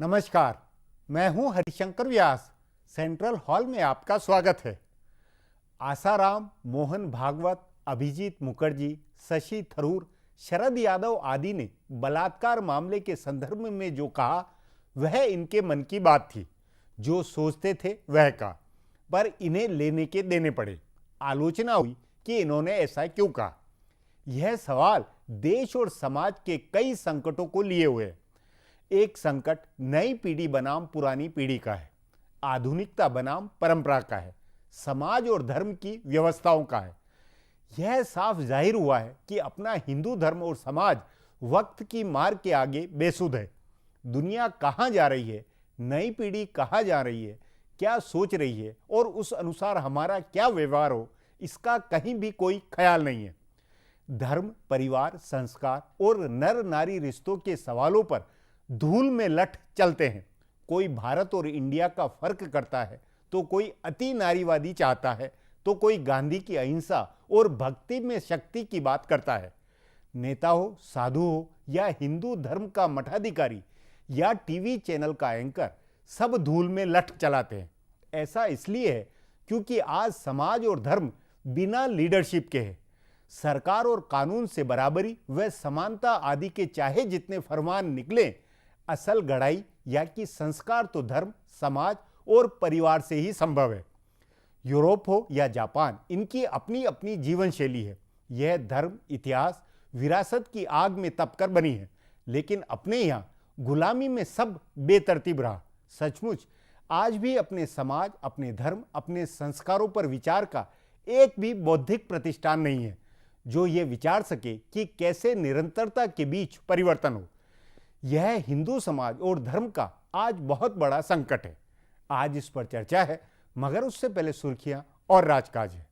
नमस्कार, मैं हूं हरिशंकर व्यास। सेंट्रल हॉल में आपका स्वागत है। आसाराम, मोहन भागवत, अभिजीत मुखर्जी, शशि थरूर, शरद यादव आदि ने बलात्कार मामले के संदर्भ में जो कहा वह इनके मन की बात थी। जो सोचते थे वह कहा, पर इन्हें लेने के देने पड़े। आलोचना हुई कि इन्होंने ऐसा क्यों कहा। यह सवाल देश और समाज के कई संकटों को लिए हुए है। एक संकट नई पीढ़ी बनाम पुरानी पीढ़ी का है, आधुनिकता बनाम परंपरा का है, समाज और धर्म की व्यवस्थाओं का है। यह साफ जाहिर हुआ है कि अपना हिंदू धर्म और समाज वक्त की मार के आगे बेसुध है। दुनिया कहाँ जा रही है, नई पीढ़ी कहाँ जा रही है, क्या सोच रही है और उस अनुसार हमारा क्या व्यवहार हो, इसका कहीं भी कोई ख्याल नहीं है। धर्म, परिवार, संस्कार और नर नारी रिश्तों के सवालों पर धूल में लठ चलते हैं। कोई भारत और इंडिया का फर्क करता है, तो कोई अति नारीवादी चाहता है, तो कोई गांधी की अहिंसा और भक्ति में शक्ति की बात करता है। नेता हो, साधु हो या हिंदू धर्म का मठाधिकारी या टीवी चैनल का एंकर, सब धूल में लठ चलाते हैं। ऐसा इसलिए है क्योंकि आज समाज और धर्म बिना लीडरशिप के है। सरकार और कानून से बराबरी व समानता आदि के चाहे जितने फरमान निकले, असल गढ़ाई या कि संस्कार तो धर्म, समाज और परिवार से ही संभव है। यूरोप हो या जापान, इनकी अपनी अपनी जीवन शैली है। यह धर्म, इतिहास, विरासत की आग में तपकर बनी है, लेकिन अपने यहाँ गुलामी में सब बेतरतीब रहा। सचमुच आज भी अपने समाज, अपने धर्म, अपने संस्कारों पर विचार का एक भी बौद्धिक प्रतिष्ठान नहीं है जो ये विचार सके कि कैसे निरंतरता के बीच परिवर्तन हो। यह हिंदू समाज और धर्म का आज बहुत बड़ा संकट है। आज इस पर चर्चा है, मगर उससे पहले सुर्खियां और राजकाज है।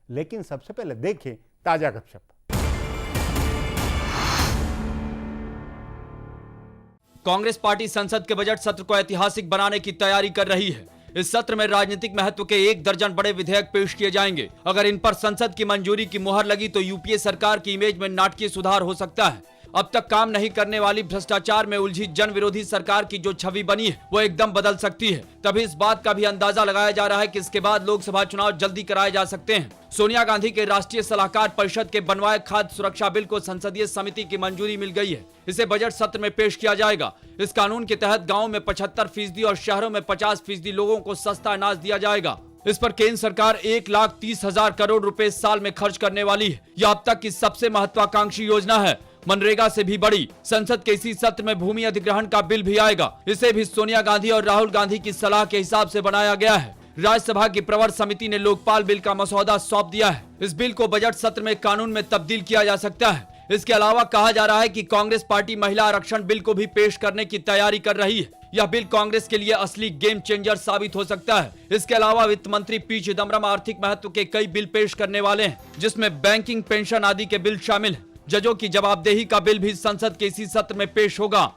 लेकिन सबसे पहले देखें ताजा गपशप। कांग्रेस पार्टी संसद के बजट सत्र को ऐतिहासिक बनाने की तैयारी कर रही है। इस सत्र में राजनीतिक महत्व के 1 दर्जन बड़े विधेयक पेश किए जाएंगे। अगर इन पर संसद की मंजूरी की मुहर लगी तो यूपीए सरकार की इमेज में नाटकीय सुधार हो सकता है। अब तक काम नहीं करने वाली, भ्रष्टाचार में उलझी जन विरोधी सरकार की जो छवि बनी है वो एकदम बदल सकती है। तभी इस बात का भी अंदाजा लगाया जा रहा है कि इसके बाद लोकसभा चुनाव जल्दी कराए जा सकते हैं। सोनिया गांधी के राष्ट्रीय सलाहकार परिषद के बनवाए खाद्य सुरक्षा बिल को संसदीय समिति की मंजूरी मिल गई है। इसे बजट सत्र में पेश किया जाएगा। इस कानून के तहत गाँव में 75% और शहरों में 50% लोगों को सस्ता अनाज दिया जाएगा। इस पर केंद्र सरकार 1,30,000 करोड़ रुपए साल में खर्च करने वाली है। यह अब तक की सबसे महत्वाकांक्षी योजना है, मनरेगा से भी बड़ी। संसद के इसी सत्र में भूमि अधिग्रहण का बिल भी आएगा। इसे भी सोनिया गांधी और राहुल गांधी की सलाह के हिसाब से बनाया गया है। राज्यसभा की प्रवर समिति ने लोकपाल बिल का मसौदा सौंप दिया है। इस बिल को बजट सत्र में कानून में तब्दील किया जा सकता है। इसके अलावा कहा जा रहा है कि कांग्रेस पार्टी महिला आरक्षण बिल को भी पेश करने की तैयारी कर रही है। यह बिल कांग्रेस के लिए असली गेम चेंजर साबित हो सकता है। इसके अलावा वित्त मंत्री पी चिदम्बरम आर्थिक महत्व के कई बिल पेश करने वाले हैं, जिसमें बैंकिंग, पेंशन आदि के बिल शामिल हैं। जजों की जवाबदेही का बिल भी संसद के इसी सत्र में पेश होगा।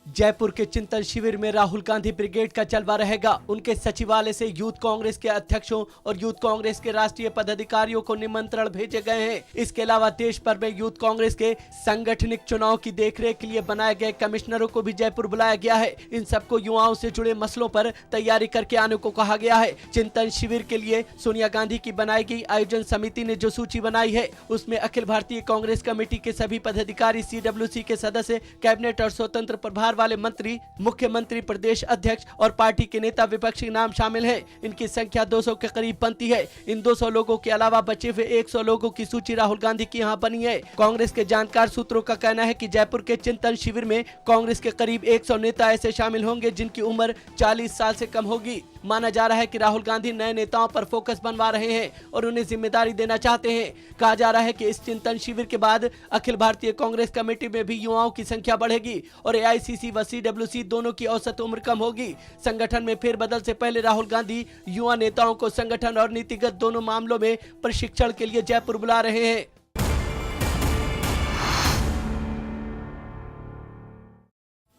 जयपुर के चिंतन शिविर में राहुल गांधी ब्रिगेड का जलवा रहेगा। उनके सचिवालय से यूथ कांग्रेस के अध्यक्षों और यूथ कांग्रेस के राष्ट्रीय पदाधिकारियों को निमंत्रण भेजे गए हैं। इसके अलावा देश भर में यूथ कांग्रेस के सांगठनिक चुनाव की देखरेख के लिए बनाए गए कमिश्नरों को भी जयपुर बुलाया गया है। इन सबको युवाओं से जुड़े मसलों पर तैयारी करके आने को कहा गया है। चिंतन शिविर के लिए सोनिया गांधी की बनाई गई आयोजन समिति ने जो सूची बनाई है, उसमें अखिल भारतीय कांग्रेस कमेटी के सभी पदाधिकारी, CWC के सदस्य, कैबिनेट और स्वतंत्र प्रभार वाले मंत्री, मुख्यमंत्री, प्रदेश अध्यक्ष और पार्टी के नेता विपक्षी नाम शामिल हैं। इनकी संख्या 200 के करीब बनती है। इन 200 लोगों के अलावा बचे हुए 100 लोगों की सूची राहुल गांधी की यहाँ बनी है। कांग्रेस के जानकार सूत्रों का कहना है कि जयपुर के चिंतन शिविर में कांग्रेस के करीब 100 नेता ऐसे शामिल होंगे जिनकी उम्र 40 साल से कम होगी। माना जा रहा है कि राहुल गांधी नए नेताओं पर फोकस बनवा रहे हैं और उन्हें जिम्मेदारी देना चाहते हैं। कहा जा रहा है कि इस चिंतन शिविर के बाद अखिल भारतीय कांग्रेस कमेटी में भी युवाओं की संख्या बढ़ेगी और AICC व CWC दोनों की औसत उम्र कम होगी। संगठन में फेरबदल से पहले राहुल गांधी युवा नेताओं को संगठन और नीतिगत दोनों मामलों में प्रशिक्षण के लिए जयपुर बुला रहे हैं।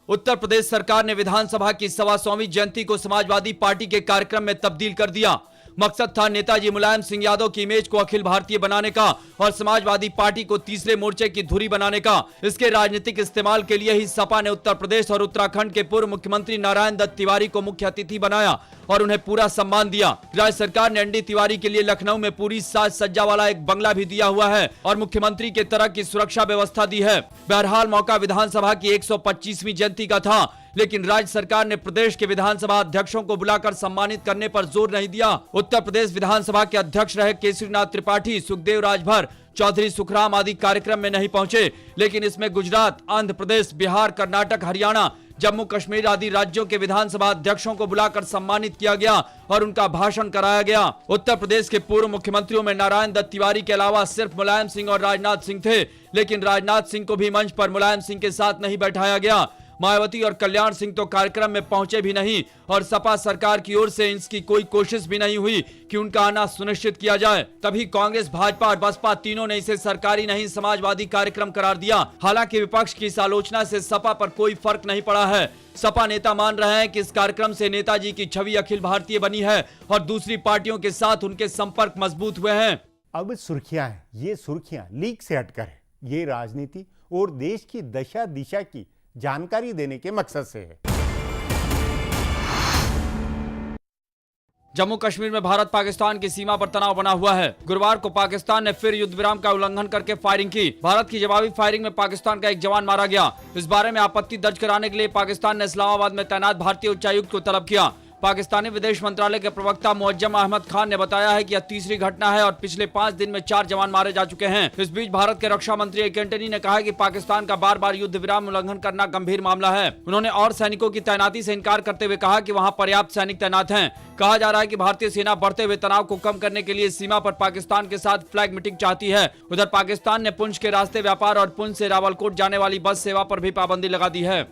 उत्तर प्रदेश सरकार ने विधानसभा की 125वीं जयंती को समाजवादी पार्टी के कार्यक्रम में तब्दील कर दिया। मकसद था नेताजी मुलायम सिंह यादव की इमेज को अखिल भारतीय बनाने का और समाजवादी पार्टी को तीसरे मोर्चे की धुरी बनाने का। इसके राजनीतिक इस्तेमाल के लिए ही सपा ने उत्तर प्रदेश और उत्तराखंड के पूर्व मुख्यमंत्री नारायण दत्त तिवारी को मुख्य अतिथि बनाया और उन्हें पूरा सम्मान दिया। राज्य सरकार ने एनडी तिवारी के लिए लखनऊ में पूरी साज सज्जा वाला एक बंगला भी दिया हुआ है और मुख्यमंत्री के तरह की सुरक्षा व्यवस्था दी है। बहरहाल मौका विधानसभा की 125वीं जयंती का था, लेकिन राज्य सरकार ने प्रदेश के विधानसभा अध्यक्षों को बुलाकर सम्मानित करने पर जोर नहीं दिया। उत्तर प्रदेश विधानसभा के अध्यक्ष रहे केसरीनाथ त्रिपाठी, सुखदेव राजभर, चौधरी सुखराम आदि कार्यक्रम में नहीं पहुंचे, लेकिन इसमें गुजरात, आंध्र प्रदेश, बिहार, कर्नाटक, हरियाणा, जम्मू कश्मीर आदि राज्यों के विधानसभा अध्यक्षों को बुलाकर सम्मानित किया गया और उनका भाषण कराया गया। उत्तर प्रदेश के पूर्व मुख्यमंत्रियों में नारायण दत्त तिवारी के अलावा सिर्फ मुलायम सिंह और राजनाथ सिंह थे, लेकिन राजनाथ सिंह को भी मंच पर मुलायम सिंह के साथ नहीं बैठाया गया। मायावती और कल्याण सिंह तो कार्यक्रम में पहुंचे भी नहीं और सपा सरकार की ओर से इसकी कोई कोशिश भी नहीं हुई कि उनका आना सुनिश्चित किया जाए। तभी कांग्रेस, भाजपा और बसपा तीनों ने इसे सरकारी नहीं समाजवादी कार्यक्रम करार दिया। हालांकि विपक्ष की इस आलोचना से सपा पर कोई फर्क नहीं पड़ा है। सपा नेता मान रहे हैं कि इस कार्यक्रम से नेताजी की छवि अखिल भारतीय बनी है और दूसरी पार्टियों के साथ उनके संपर्क मजबूत हुए हैं। अब सुर्खियां हैं, ये सुर्खियां लीक से हटकर है। ये राजनीति और देश की दशा दिशा की जानकारी देने के मकसद से है। जम्मू कश्मीर में भारत पाकिस्तान की सीमा पर तनाव बना हुआ है। गुरुवार को पाकिस्तान ने फिर युद्ध विराम का उल्लंघन करके फायरिंग की। भारत की जवाबी फायरिंग में पाकिस्तान का एक जवान मारा गया। इस बारे में आपत्ति दर्ज कराने के लिए पाकिस्तान ने इस्लामाबाद में तैनात भारतीय उच्चायुक्त को तलब किया। पाकिस्तानी विदेश मंत्रालय के प्रवक्ता मुअज्जम अहमद खान ने बताया है कि यह तीसरी घटना है और पिछले 5 दिन में 4 जवान मारे जा चुके हैं। इस बीच भारत के रक्षा मंत्री एंटनी ने कहा कि पाकिस्तान का बार बार युद्ध विराम उल्लंघन करना गंभीर मामला है। उन्होंने और सैनिकों की तैनाती से इनकार करते हुए कहा कि वहां पर्याप्त सैनिक तैनात हैं। कहा जा रहा है कि भारतीय सेना बढ़ते हुए तनाव को कम करने के लिए सीमा पर पाकिस्तान के साथ फ्लैग मीटिंग चाहती है। उधर पाकिस्तान ने पुंछ के रास्ते व्यापार और पुंछ से रावलकोट जाने वाली बस सेवा पर भी पाबंदी लगा दी है।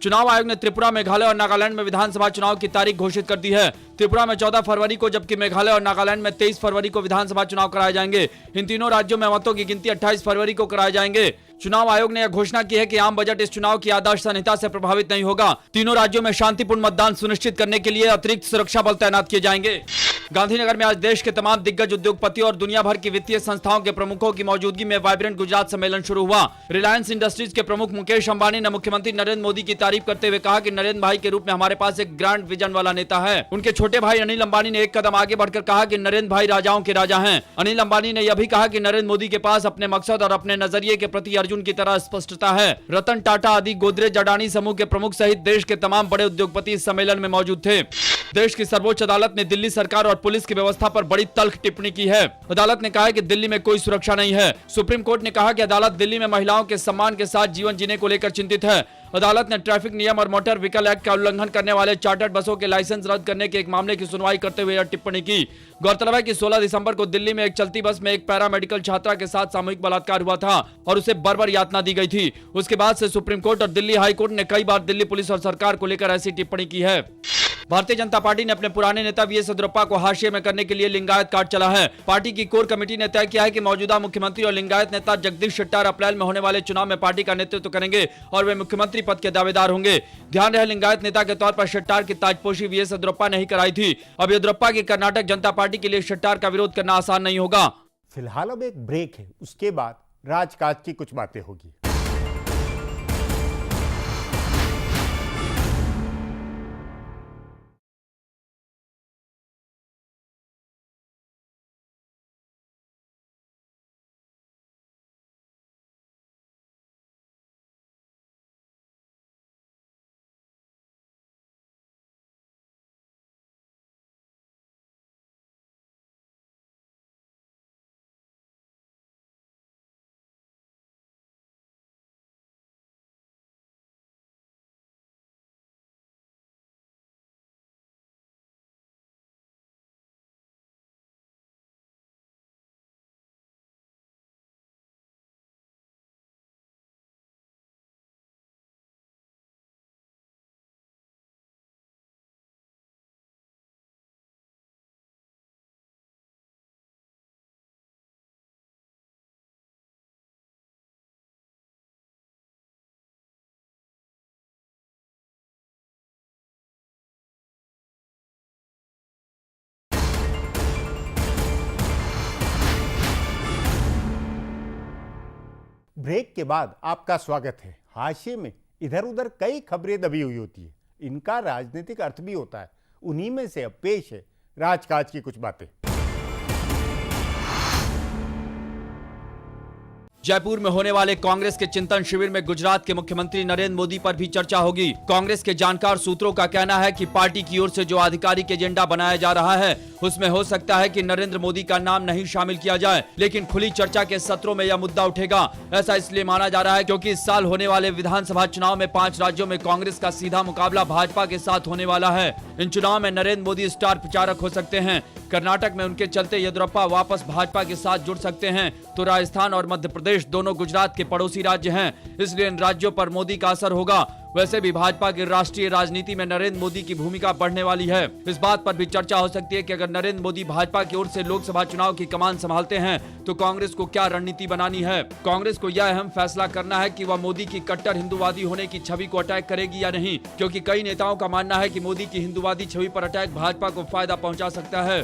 चुनाव आयोग ने त्रिपुरा, मेघालय और नागालैंड में विधानसभा चुनाव की तारीख घोषित कर दी है। त्रिपुरा में 14 फरवरी को, जबकि मेघालय और नागालैंड में 23 फरवरी को विधानसभा चुनाव कराए जाएंगे। इन तीनों राज्यों में मतों की गिनती 28 फरवरी को कराए जाएंगे। चुनाव आयोग ने यह घोषणा की है कि आम बजट इस चुनाव की आदर्श संहिता से प्रभावित नहीं होगा। तीनों राज्यों में शांतिपूर्ण मतदान सुनिश्चित करने के लिए अतिरिक्त सुरक्षा बल तैनात किए जाएंगे। गांधीनगर में आज देश के तमाम दिग्गज उद्योगपतियों और दुनिया भर की वित्तीय संस्थाओं के प्रमुखों की मौजूदगी में वाइब्रेंट गुजरात सम्मेलन शुरू हुआ। रिलायंस इंडस्ट्रीज के प्रमुख मुकेश अंबानी ने मुख्यमंत्री नरेंद्र मोदी की तारीफ करते हुए कहा कि नरेंद्र भाई के रूप में हमारे पास एक ग्रैंड विजन वाला नेता है। उनके छोटे भाई अनिल अंबानी ने एक कदम आगे बढ़कर कहा कि नरेंद्र भाई राजाओं के राजा हैं। अनिल अंबानी ने यह भी कहा कि नरेंद्र मोदी के पास अपने मकसद और अपने नजरिए के प्रति अर्जुन की तरह स्पष्टता है। रतन टाटा आदि गोदरेज, अडानी समूह के प्रमुख सहित देश के तमाम बड़े उद्योगपति इस सम्मेलन में मौजूद थे। देश की सर्वोच्च अदालत ने दिल्ली सरकार और पुलिस की व्यवस्था पर बड़ी तल्ख टिप्पणी की है। अदालत ने कहा है कि दिल्ली में कोई सुरक्षा नहीं है। सुप्रीम कोर्ट ने कहा कि अदालत दिल्ली में महिलाओं के सम्मान के साथ जीवन जीने को लेकर चिंतित है। अदालत ने ट्रैफिक नियम और मोटर व्हीकल एक्ट का उल्लंघन करने वाले चार्टर्ड बसों के लाइसेंस रद्द करने के एक मामले की सुनवाई करते हुए यह टिप्पणी की। गौरतलब है कि 16 दिसंबर को दिल्ली में एक चलती बस में एक पैरामेडिकल छात्रा के साथ सामूहिक बलात्कार हुआ था और उसे बर्बर यातना दी गई थी। उसके बाद से सुप्रीम कोर्ट और दिल्ली हाई कोर्ट ने कई बार दिल्ली पुलिस और सरकार को लेकर ऐसी टिप्पणी की है। भारतीय जनता पार्टी ने अपने पुराने नेता वीएस येदियुरप्पा को हाशिए में करने के लिए लिंगायत कार्ड चला है। पार्टी की कोर कमेटी ने तय किया है कि मौजूदा मुख्यमंत्री और लिंगायत नेता जगदीश शेट्टार अप्रैल में होने वाले चुनाव में पार्टी का नेतृत्व करेंगे और वे मुख्यमंत्री पद के दावेदार होंगे। ध्यान रहे, लिंगायत नेता के तौर पर शेट्टार की ताजपोशी वीएस येदियुरप्पा ने ही कराई थी। अब येदियुरप्पा की कर्नाटक जनता पार्टी के लिए शेट्टार का विरोध करना आसान नहीं होगा। फिलहाल अब एक ब्रेक है, उसके बाद राजकाज की कुछ बातें होगी। ब्रेक के बाद आपका स्वागत है। हाशिए में इधर उधर कई खबरें दबी हुई होती है, इनका राजनीतिक अर्थ भी होता है। उन्हीं में से अब पेश है राजकाज की कुछ बातें। जयपुर में होने वाले कांग्रेस के चिंतन शिविर में गुजरात के मुख्यमंत्री नरेंद्र मोदी पर भी चर्चा होगी। कांग्रेस के जानकार सूत्रों का कहना है कि पार्टी की ओर से जो आधिकारिक एजेंडा बनाया जा रहा है उसमें हो सकता है कि नरेंद्र मोदी का नाम नहीं शामिल किया जाए, लेकिन खुली चर्चा के सत्रों में यह मुद्दा उठेगा। ऐसा इसलिए माना जा रहा है क्योंकि इस साल होने वाले विधानसभा चुनाव में 5 राज्यों में कांग्रेस का सीधा मुकाबला भाजपा के साथ होने वाला है। इन चुनाव में नरेंद्र मोदी स्टार प्रचारक हो सकते हैं। कर्नाटक में उनके चलते येदियुरप्पा वापस भाजपा के साथ जुड़ सकते हैं, तो राजस्थान और मध्य प्रदेश दोनों गुजरात के पड़ोसी राज्य हैं, इसलिए इन राज्यों पर मोदी का असर होगा। वैसे भी भाजपा की राष्ट्रीय राजनीति में नरेंद्र मोदी की भूमिका बढ़ने वाली है। इस बात पर भी चर्चा हो सकती है कि अगर नरेंद्र मोदी भाजपा की ओर से लोकसभा चुनाव की कमान संभालते हैं तो कांग्रेस को क्या रणनीति बनानी है। कांग्रेस को यह अहम फैसला करना है कि वह मोदी की कट्टर हिंदूवादी होने की छवि को अटैक करेगी या नहीं, क्योंकि कई नेताओं का मानना है कि मोदी की हिंदूवादी छवि पर अटैक भाजपा को फायदा पहुंचा सकता है।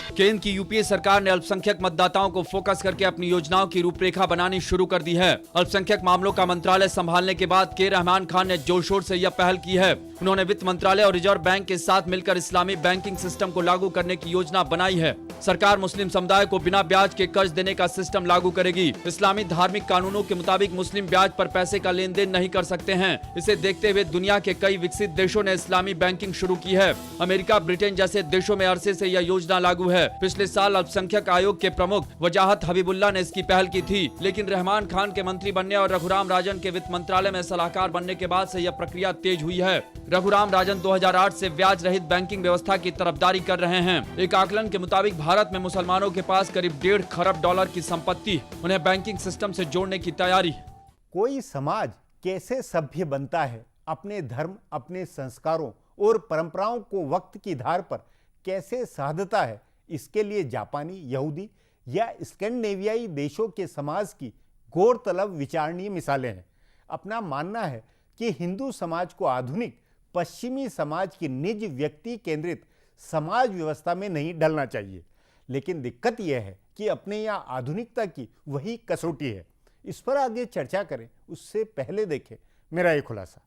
केंद्र की यूपीए सरकार ने अल्पसंख्यक मतदाताओं को फोकस करके अपनी योजनाओं की रूपरेखा बनानी शुरू कर दी है। अल्पसंख्यक मामलों का मंत्रालय संभालने के बाद के रहमान खान ने जोर शोर से यह पहल की है। उन्होंने वित्त मंत्रालय और रिजर्व बैंक के साथ मिलकर इस्लामी बैंकिंग सिस्टम को लागू करने की योजना बनाई है। सरकार मुस्लिम समुदाय को बिना ब्याज के कर्ज देने का सिस्टम लागू करेगी। इस्लामी धार्मिक कानूनों के मुताबिक मुस्लिम ब्याज पर पैसे का लेन देन नहीं कर सकते हैं। इसे देखते हुए दुनिया के कई विकसित देशों ने इस्लामी बैंकिंग शुरू की है। अमेरिका, ब्रिटेन जैसे देशों में अरसे से यह योजना लागू है। पिछले साल अल्पसंख्यक आयोग के प्रमुख वजाहत हबीबुल्लाह ने इसकी पहल की थी, लेकिन रहमान खान के मंत्री बनने और रघुराम राजन के वित्त मंत्रालय में सलाहकार बनने के बाद से यह प्रक्रिया तेज हुई है। रघुराम राजन 2008 से ब्याज रहित बैंकिंग व्यवस्था की तरफदारी कर रहे हैं। एक आकलन के मुताबिक भारत में मुसलमानों के पास करीब $1.5 खरब की संपत्ति है। उन्हें बैंकिंग सिस्टम से जोड़ने की तैयारी है। कोई समाज कैसे सभ्य बनता है, अपने धर्म, अपने संस्कारों और परंपराओं को वक्त की धार पर कैसे साधता है, इसके लिए जापानी, यहूदी या स्कैंडिनेवियाई देशों के समाज की गौरतलब विचारणीय मिसालें हैं। अपना मानना है कि हिंदू समाज को आधुनिक पश्चिमी समाज की निज व्यक्ति केंद्रित समाज व्यवस्था में नहीं ढलना चाहिए, लेकिन दिक्कत यह है कि अपने यहाँ आधुनिकता की वही कसौटी है। इस पर आगे चर्चा करें उससे पहले देखें मेरा एक खुलासा।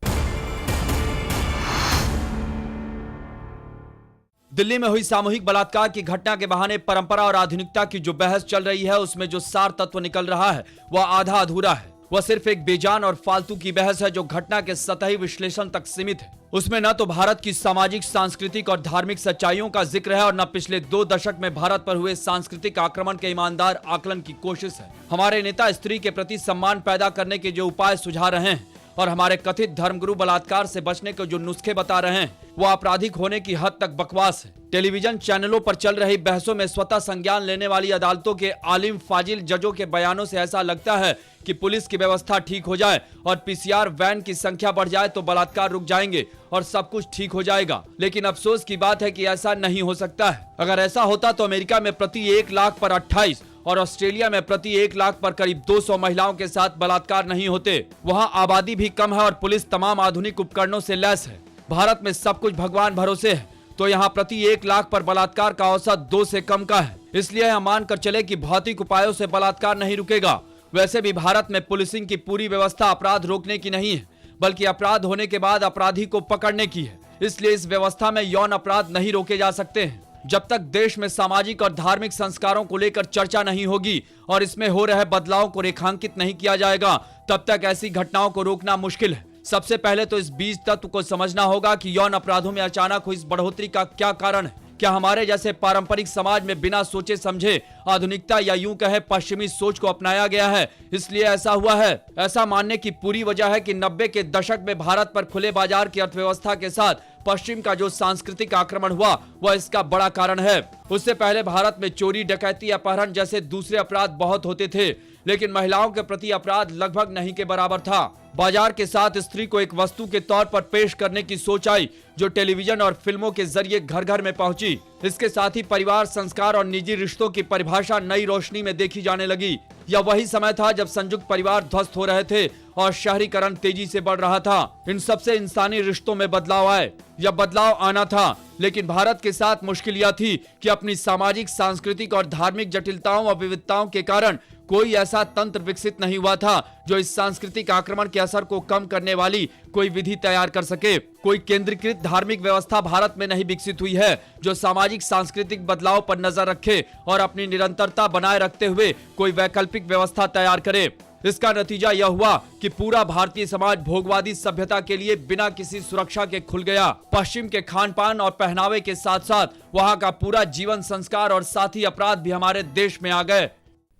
दिल्ली में हुई सामूहिक बलात्कार की घटना के बहाने परंपरा और आधुनिकता की जो बहस चल रही है उसमें जो सार तत्व निकल रहा है वह आधा अधूरा है। वह सिर्फ एक बेजान और फालतू की बहस है जो घटना के सतही विश्लेषण तक सीमित है। उसमें न तो भारत की सामाजिक, सांस्कृतिक और धार्मिक सच्चाइयों का जिक्र है और न पिछले 2 दशक में भारत पर हुए सांस्कृतिक आक्रमण के ईमानदार आकलन की कोशिश है। हमारे नेता स्त्री के प्रति सम्मान पैदा करने के जो उपाय सुझा रहे हैं और हमारे कथित धर्मगुरु बलात्कार से बचने के जो नुस्खे बता रहे हैं वो आपराधिक होने की हद तक बकवास है। टेलीविजन चैनलों पर चल रही बहसों में स्वतः संज्ञान लेने वाली अदालतों के आलिम फाजिल जजों के बयानों से ऐसा लगता है कि पुलिस की व्यवस्था ठीक हो जाए और पीसीआर वैन की संख्या बढ़ जाए तो बलात्कार रुक जाएंगे और सब कुछ ठीक हो जाएगा। लेकिन अफसोस की बात है कि ऐसा नहीं हो सकता है। अगर ऐसा होता तो अमेरिका में प्रति 1 लाख पर 28 और ऑस्ट्रेलिया में प्रति 1 लाख पर करीब 200 महिलाओं के साथ बलात्कार नहीं होते। वहां आबादी भी कम है और पुलिस तमाम आधुनिक उपकरणों से लैस है। भारत में सब कुछ भगवान भरोसे है, तो यहाँ प्रति 1 लाख पर बलात्कार का औसत 2 से कम का है। इसलिए यह मानकर चले कि भौतिक उपायों से बलात्कार नहीं रुकेगा। वैसे भी भारत में पुलिसिंग की पूरी व्यवस्था अपराध रोकने की नहीं है, बल्कि अपराध होने के बाद अपराधी को पकड़ने की है। इसलिए इस व्यवस्था में यौन अपराध नहीं रोके जा सकते हैं। जब तक देश में सामाजिक और धार्मिक संस्कारों को लेकर चर्चा नहीं होगी और इसमें हो रहे बदलाव को रेखांकित नहीं किया जाएगा, तब तक ऐसी घटनाओं को रोकना मुश्किल है। सबसे पहले तो इस बीज तत्व को समझना होगा कि यौन अपराधों में अचानक हुई इस बढ़ोतरी का क्या कारण है। क्या हमारे जैसे पारंपरिक समाज में बिना सोचे समझे आधुनिकता या यूं कहे पश्चिमी सोच को अपनाया गया है, इसलिए ऐसा हुआ है? ऐसा मानने की पूरी वजह है कि 90 के दशक में भारत पर खुले बाजार की अर्थव्यवस्था के साथ पश्चिम का जो सांस्कृतिक आक्रमण हुआ वह इसका बड़ा कारण है। उससे पहले भारत में चोरी, डकैती, अपहरण जैसे दूसरे अपराध बहुत होते थे, लेकिन महिलाओं के प्रति अपराध लगभग नहीं के बराबर था। बाजार के साथ स्त्री को एक वस्तु के तौर पर पेश करने की सोच आई जो टेलीविजन और फिल्मों के जरिए घर घर में पहुंची। इसके साथ ही परिवार, संस्कार और निजी रिश्तों की परिभाषा नई रोशनी में देखी जाने लगी। यह वही समय था जब संयुक्त परिवार ध्वस्त हो रहे थे और शहरीकरण तेजी से बढ़ रहा था। इन सबसे इंसानी रिश्तों में बदलाव आए। यह बदलाव आना था, लेकिन भारत के साथ मुश्किल यह थी कि अपनी सामाजिक, सांस्कृतिक और धार्मिक जटिलताओं और विविधताओं के कारण कोई ऐसा तंत्र विकसित नहीं हुआ था जो इस सांस्कृतिक आक्रमण के असर को कम करने वाली कोई विधि तैयार कर सके। कोई केंद्रीकृत धार्मिक व्यवस्था भारत में नहीं विकसित हुई है जो सामाजिक सांस्कृतिक बदलाव पर नजर रखे और अपनी निरंतरता बनाए रखते हुए कोई वैकल्पिक व्यवस्था तैयार करे। इसका नतीजा यह हुआ कि पूरा भारतीय समाज भोगवादी सभ्यता के लिए बिना किसी सुरक्षा के खुल गया। पश्चिम के खान पान और पहनावे के साथ साथ वहां का पूरा जीवन, संस्कार और साथी अपराध भी हमारे देश में आ गए।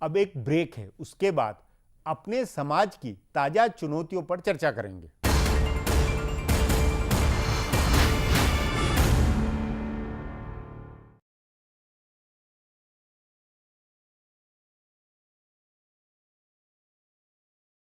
अब एक ब्रेक है, उसके बाद अपने समाज की ताजा चुनौतियों पर चर्चा करेंगे।